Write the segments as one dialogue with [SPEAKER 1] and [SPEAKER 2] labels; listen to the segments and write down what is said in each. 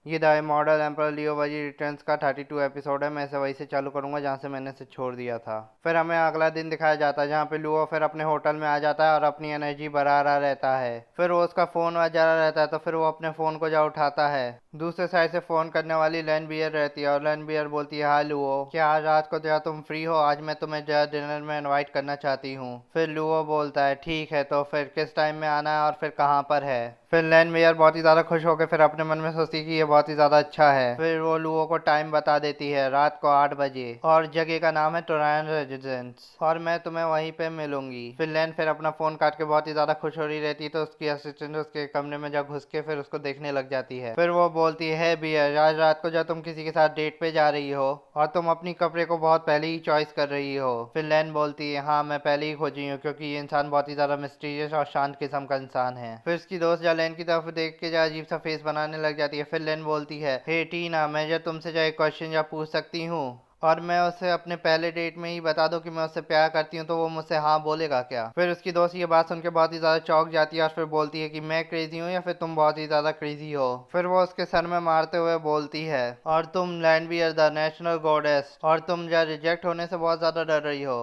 [SPEAKER 1] ये the model emperor लियो वजी returns का 32 एपिसोड है। मैं इसे वहीं से चालू करूंगा जहां से मैंने इसे छोड़ दिया था। फिर हमें अगला दिन दिखाया जाता है जहां पे लुओ फिर अपने होटल में आ जाता है और अपनी एनर्जी बढ़ा रहा रहता है। फिर वो उसका फोन बजा रहा रहता है तो फिर वो अपने फोन को जा उठाता है। दूसरे साइड से फोन करने वाली लैन बियर रहती है और लैन बियर बोलती है, हाय लुओ, क्या आज रात को जो तुम फ्री हो? आज मैं तुम्हें जो डिनर में इनवाइट करना चाहती हूँ। फिर लुओ बोलता है, ठीक है, तो फिर किस टाइम में आना है और फिर कहाँ पर है? फिर लैन मेयर बहुत ही ज्यादा खुश होकर फिर अपने मन में सोचती है कि ये बहुत ही ज्यादा अच्छा है। फिर वो लुओ को टाइम बता देती है, रात को 8 बजे, और जगह का नाम है टोरान रेजिडेंस, और मैं तुम्हें वहीं पे मिलूंगी। फिर लैन फिर अपना फोन काट के बहुत ही ज्यादा खुश हो रही रहती है तो उसकी असिस्टेंट उसके कमरे में जा घुस के फिर उसको देखने लग जाती है। फिर वो बोलती है, बियर, आज रात को जब तुम किसी के साथ डेट पे जा रही हो और तुम अपनी कपड़े को बहुत पहले ही चॉइस कर रही हो। फिर लैन बोलती है, हाँ मैं पहले ही खोजी हूँ क्योंकि ये इंसान बहुत ही ज्यादा मिस्टीरियस और शांत किस्म का इंसान है। फिर उसकी दोस्त जा लेन की तरफ देख के जा अजीब सा फेस बनाने लग जाती है। फिर लेन बोलती है, हे टीना, मैं जो तुमसे जो एक क्वेश्चन या पूछ सकती हूँ? और मैं उसे अपने पहले डेट में ही बता दूं कि मैं उससे प्यार करती हूँ तो वो मुझसे हाँ बोलेगा क्या? फिर उसकी दोस्त ये बात सुन के बहुत ही ज्यादा चौंक जाती है और फिर बोलती है कि मैं क्रेजी हूँ या फिर तुम बहुत ही ज्यादा क्रेजी हो? फिर वो उसके सर में मारते हुए बोलती है, और तुम land bear the national goddess, और तुम जो रिजेक्ट होने से बहुत ज्यादा डर रही हो?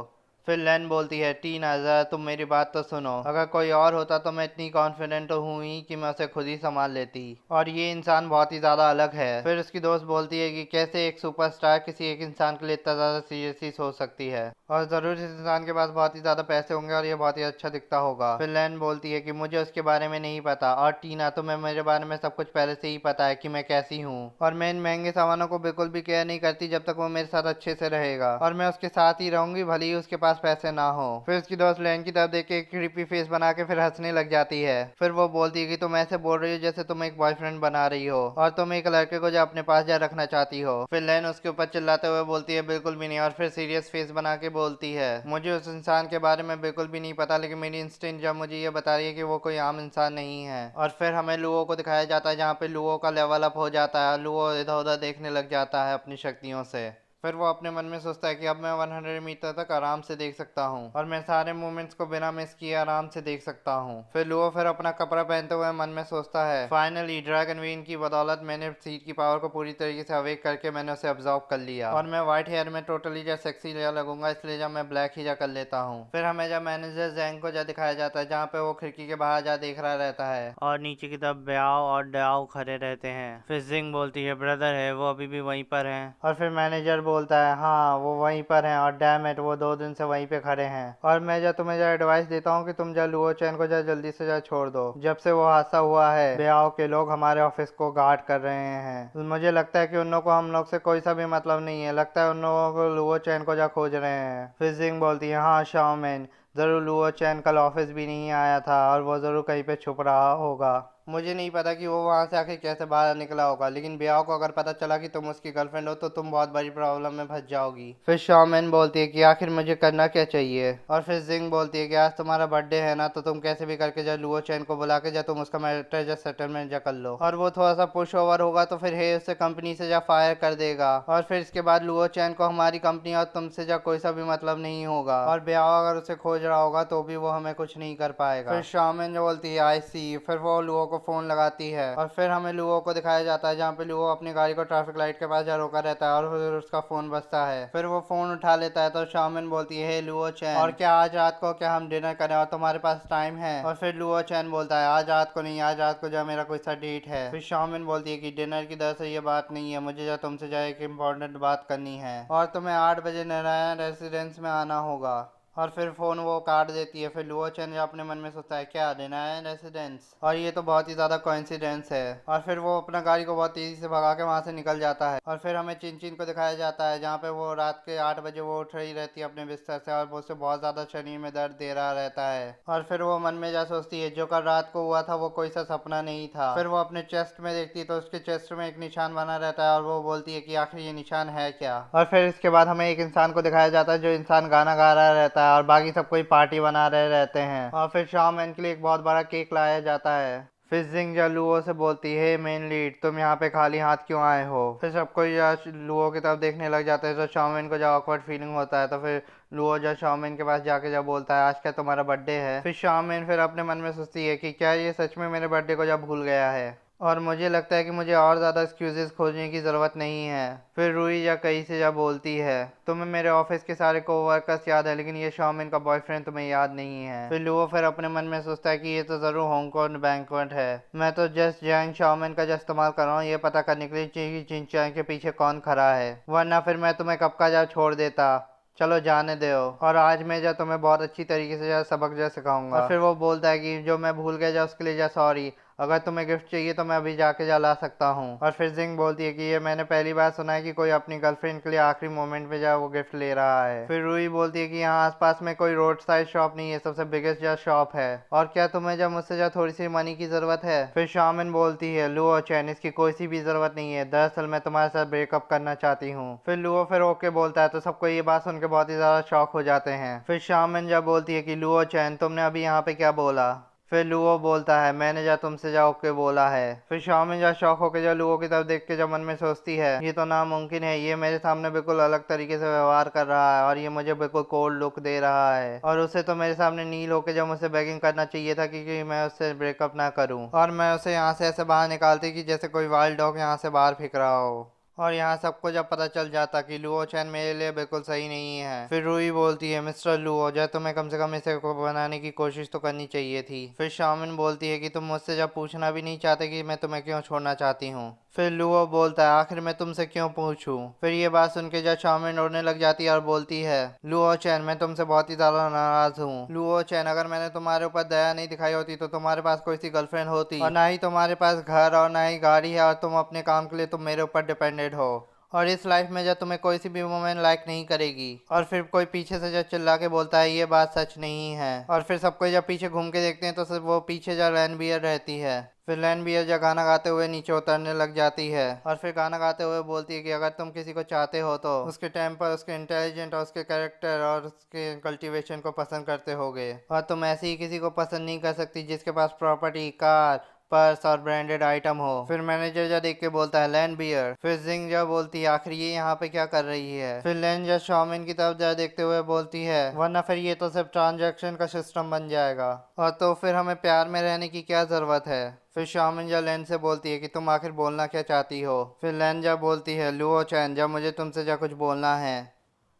[SPEAKER 1] फिर लैन बोलती है, टीना जरा तुम मेरी बात तो सुनो, अगर कोई और होता तो मैं इतनी कॉन्फिडेंट तो हूँ ही कि मैं उसे खुद ही संभाल लेती, और ये इंसान बहुत ही ज्यादा अलग है। फिर उसकी दोस्त बोलती है कि कैसे एक सुपरस्टार किसी एक इंसान के लिए इतना ज्यादा सीरियसली सोच सकती है, और जरूर इस इंसान के पास बहुत ही ज्यादा पैसे होंगे और ये बहुत ही अच्छा दिखता होगा। फिर लैन बोलती है कि मुझे उसके बारे में नहीं पता, और टीना तुम्हें मेरे बारे में सब कुछ पहले से ही पता है कि मैं कैसी हूँ, और मैं इन महंगे सामानों को बिल्कुल भी केयर नहीं करती जब तक वो मेरे साथ अच्छे से रहेगा, और मैं उसके साथ ही रहूंगी भले ही उसके पास पैसे ना हो। फिर उसकी दोस्त लैन की तरफ देख के एक क्रीपी फेस बना के फिर हंसने लग जाती है। फिर वो बोलती है कि तुम ऐसे बोल रही हो जैसे तुम एक बॉयफ्रेंड बना रही हो और तुम एक लड़के को जो अपने पास जा रखना चाहती हो। फिर लैन उसके ऊपर चिल्लाते हुए बोलती है, बिल्कुल भी नहीं, और फिर सीरियस फेस बना के बोलती है, मुझे उस इंसान के बारे में बिल्कुल भी नहीं पता, लेकिन मेरी इंस्टिंक्ट जब मुझे ये बता रही है कि वो कोई आम इंसान नहीं है। और फिर हमें लुओ को दिखाया जाता है जहाँ पे लुओ का लेवल अप हो जाता है। लुओ इधर उधर देखने लग जाता है अपनी शक्तियों से। फिर वो अपने मन में सोचता है कि अब मैं 100 मीटर तक आराम से देख सकता हूँ और मैं सारे मूवमेंट्स को बिना मिस किए आराम से देख सकता हूँ। फिर लुओ फिर अपना कपड़ा पहनते हुए मन में सोचता है, फाइनली ड्रैगन वीन की बदौलत मैंने सीट की पावर को पूरी तरीके से अवेक करके मैंने उसे ऑब्जॉर्व कर लिया, और मैं व्हाइट हेयर में टोटली जा सेक्सी जा लगूंगा, इसलिए जब मैं ब्लैक ही जा कर लेता हूँ। फिर हमें जब मैनेजर जैंग को जा दिखाया जाता है जहाँ पे वो खिड़की के बाहर जा देख रहा रहता है और नीचे की तरफ ब्याओ और डाओ खड़े रहते हैं। फिर जिंग बोलती है, ब्रदर है वो अभी भी वहीं पर हैं? और फिर मैनेजर बोलता है, हाँ वो वहीं पर हैं, और डैम इट वो 2 दिन से वहीं पे खड़े हैं, और मैं जो तुम्हें जो एडवाइस देता हूँ कि तुम जो लुओ चैन को जो जल्दी से जो छोड़ दो। जब से वो हादसा हुआ है ब्याओ के लोग हमारे ऑफिस को गार्ड कर रहे हैं। मुझे लगता है कि उन लोग को हम लोग से कोई सा भी मतलब नहीं है, लगता है उन लोगों को लुओ चैन को जो खोज रहे हैं। फिर जिंग बोलती है, हाँ शाओमेन, जरूर लुओ चैन कल ऑफिस भी नहीं आया था और वो जरूर कहीं पे छुप रहा होगा। मुझे नहीं पता कि वो वहां से आके कैसे बाहर निकला होगा, लेकिन ब्याह को अगर पता चला कि तुम उसकी गर्लफ्रेंड हो तो तुम बहुत बड़ी प्रॉब्लम में फंस जाओगी। फिर शॉमेन बोलती है कि आखिर मुझे करना क्या चाहिए? और फिर जिंग बोलती है कि आज तुम्हारा बर्थडे है ना, तो तुम कैसे भी करके जा लुओ चैन को बुला के जा तुम उसका मैटर जा सेटलमेंट जा कर लो, और वो थोड़ा सा पुश ओवर होगा तो फिर हे उसे कंपनी से जा फायर कर देगा, और फिर इसके बाद लुओ चैन को हमारी कंपनी और तुमसे जा कोई सा भी मतलब नहीं होगा, और ब्याह अगर उसे खोज रहा होगा तो भी वो हमें कुछ नहीं कर पाएगा। फिर शॉमेन जो बोलती है, आई सी। फिर वो लुओ को फोन लगाती है और फिर हमें लुओ को दिखाया जाता है जहाँ पे लुओ अपनी गाड़ी को ट्रैफिक लाइट के पास जा रोका रहता है और फिर उसका फोन बजता है। फिर वो फोन उठा लेता है तो शामिन बोलती है, हे लुओ चैन, और क्या आज रात को क्या हम डिनर करें और तुम्हारे पास टाइम है? और फिर लुओ चैन बोलता है, आज रात को नहीं, आज रात को जो मेरा कोई सा डेट है। फिर शामिन बोलती है कि डिनर की दर से ये बात नहीं है, मुझे जो तुमसे जो एक इम्पोर्टेंट बात करनी है और तुम्हें 8 बजे नारायण रेसिडेंस में आना होगा। और फिर फोन वो काट देती है। फिर लुओ चैन अपने मन में सोचता है, क्या देना है रेसिडेंस, और ये तो बहुत ही ज्यादा कोइंसिडेंस है, और फिर वो अपना गाड़ी को बहुत तेजी से भगा के वहां से निकल जाता है। और फिर हमें चिन चिन को दिखाया जाता है जहाँ पे वो रात के 8 बजे वो उठ रही रहती है अपने बिस्तर से और वो उसे बहुत ज्यादा शरीर में दर्द दे रहा रहता है, और फिर वो मन में जा सोचती है, जो कल रात को हुआ था वो कोई सा सपना नहीं था। फिर वो अपने चेस्ट में देखती है तो उसके चेस्ट में एक निशान बना रहता है और वो बोलती है कि आखिर ये निशान है क्या? और फिर इसके बाद हमें एक इंसान को दिखाया जाता है जो इंसान गाना गा रहा रहता है और बाकी सब कोई पार्टी बना रहे रहते हैं, और फिर शाम के लिए एक बहुत बड़ा केक लाया जाता है। फिर जिंग जा लुओ से बोलती है, मेन लीड, तुम यहाँ पे खाली हाथ क्यों आए हो? फिर सब कोई लुओ की तरफ देखने लग जाते हैं तो शाओमेन को जब ऑकवर्ड फीलिंग होता है तो फिर लुओ जब शाओमेन के पास जाके जब बोलता है, आज क्या तुम्हारा बर्थडे है? फिर शाओमेन फिर अपने मन में सोचती है कि क्या ये सच में मेरे बर्थडे को जब भूल गया है। और मुझे लगता है कि मुझे और ज़्यादा एक्सक्यूजेस खोजने की ज़रूरत नहीं है। फिर रूही या कहीं से जा बोलती है, तुम्हें मेरे ऑफिस के सारे कोवर्कर्स याद है, लेकिन ये शाओमिन का बॉयफ्रेंड तुम्हें याद नहीं है। फिर लुओ फिर अपने मन में सोचता है कि ये तो ज़रूर हांगकांग बैंक्वेट है। मैं तो जस्ट जैंग शाओमिन का जो इस्तेमाल कर रहा हूँ ये पता करने के लिए कि चिंचान के पीछे कौन खड़ा है, वरना फिर मैं तुम्हें कब का जा छोड़ देता। चलो जाने दो, और आज मैं जा तुम्हें बहुत अच्छी तरीके से जा सबक जा सिखाऊंगा। और फिर वो बोलता है कि जो मैं भूल गया जा उसके लिए जा सॉरी, अगर तुम्हें गिफ्ट चाहिए तो मैं अभी जाके जा ला सकता हूँ। और फिर जिंग बोलती है कि ये मैंने पहली बार सुना है कि कोई अपनी गर्लफ्रेंड के लिए आखिरी मोमेंट में जा वो गिफ्ट ले रहा है। फिर रूही बोलती है कि यहाँ आसपास में कोई रोड साइड शॉप नहीं है, सबसे बिगेस्ट जा शॉप है, और क्या तुम्हें जब मुझसे जा थोड़ी सी मनी की जरूरत है। फिर शामिन बोलती है, लुओ चैन इसकी कोई सी भी जरूरत नहीं है, दरअसल मैं तुम्हारे साथ ब्रेकअप करना चाहती हूँ। फिर लुओ फिर ओके बोलता है, तो सबको ये बात सुनकर बहुत ही ज्यादा शॉक हो जाते हैं। फिर शामिन जब बोलती है कि लुओ चैन तुमने अभी यहाँ पे क्या बोला। फिर लुओ बोलता है, मैंने जा तुमसे जा ओके बोला है। फिर शाओमी जा शौक होकर जा लुओ की तरफ देख के जब मन में सोचती है, ये तो नामुमकिन है, ये मेरे सामने बिल्कुल अलग तरीके से व्यवहार कर रहा है और ये मुझे बिल्कुल कोल्ड लुक दे रहा है, और उसे तो मेरे सामने नील होकर जब मुझसे बेगिंग करना चाहिए था कि मैं उससे ब्रेकअप ना करूं, और मैं उसे यहाँ से ऐसे बाहर निकालती कि जैसे कोई वाइल्ड डॉग यहाँ से बाहर फेंक रहा हो। और यहाँ सबको जब पता चल जाता कि लुओ चैन मेरे लिए बिल्कुल सही नहीं है। फिर रूही बोलती है, मिस्टर लुओ जब तुम्हें कम से कम इसे को बनाने की कोशिश तो करनी चाहिए थी। फिर शामिन बोलती है कि तुम मुझसे जब पूछना भी नहीं चाहते कि मैं तुम्हें क्यों छोड़ना चाहती हूँ। फिर लुओ बोलता है, आखिर मैं तुमसे क्यों पूछूं। फिर ये बात सुन के जब शामिन रोने लग जाती है और बोलती है, लुओ चैन मैं तुमसे बहुत ही ज्यादा नाराज हूँ। लुओ चैन अगर मैंने तुम्हारे ऊपर दया नहीं दिखाई होती तो तुम्हारे पास कोई सी गर्लफ्रेंड होती, और ना ही तुम्हारे पास घर और ना ही गाड़ी है, और तुम अपने काम के लिए तुम मेरे ऊपर डिपेंडेंट हो, और इस लाइफ में जब तुम्हें कोई सी भी वुमेन लाइक नहीं करेगी। और फिर कोई पीछे से जब चिल्ला के बोलता है, ये बात सच नहीं है। और फिर सबको जब पीछे घूम के देखते हैं तो सिर्फ वो पीछे जब रैनबियर रहती है। फिर रैनबियर जब गाना गाते हुए नीचे उतरने लग जाती है, और फिर गाना गाते हुए बोलती है कि अगर तुम किसी को चाहते हो तो उसके टेम्पर, उसके इंटेलिजेंट और उसके कैरेक्टर और उसके कल्टीवेशन को पसंद करते होगे, और तुम ऐसे ही किसी को पसंद नहीं कर सकती जिसके पास प्रॉपर्टी, कार, पर्स और ब्रांडेड आइटम हो। फिर मैनेजर जा देख के बोलता है, लैंड बियर। फिर जिंग जा बोलती है, आखिर ये यहाँ पे क्या कर रही है। फिर लैंड जा शाओमिन की तरफ जा देखते हुए बोलती है, वरना फिर ये तो सिर्फ ट्रांजैक्शन का सिस्टम बन जाएगा, और तो फिर हमें प्यार में रहने की क्या जरूरत है। फिर शाओमिन जा लैंड से बोलती है कि तुम आखिर बोलना क्या चाहती हो। फिर लैंड जा बोलती है, लुओ चैन जब मुझे तुमसे जा कुछ बोलना है।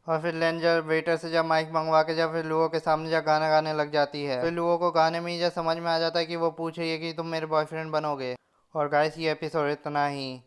[SPEAKER 1] और फिर लेंजर वेटर से जब माइक मंगवा के जब फिर लुओ के सामने जब गाना गाने लग जाती है, फिर लुओ को गाने में ही जब समझ में आ जाता है कि वो पूछ रही है कि तुम मेरे बॉयफ्रेंड बनोगे। और गाइस ये एपिसोड इतना ही।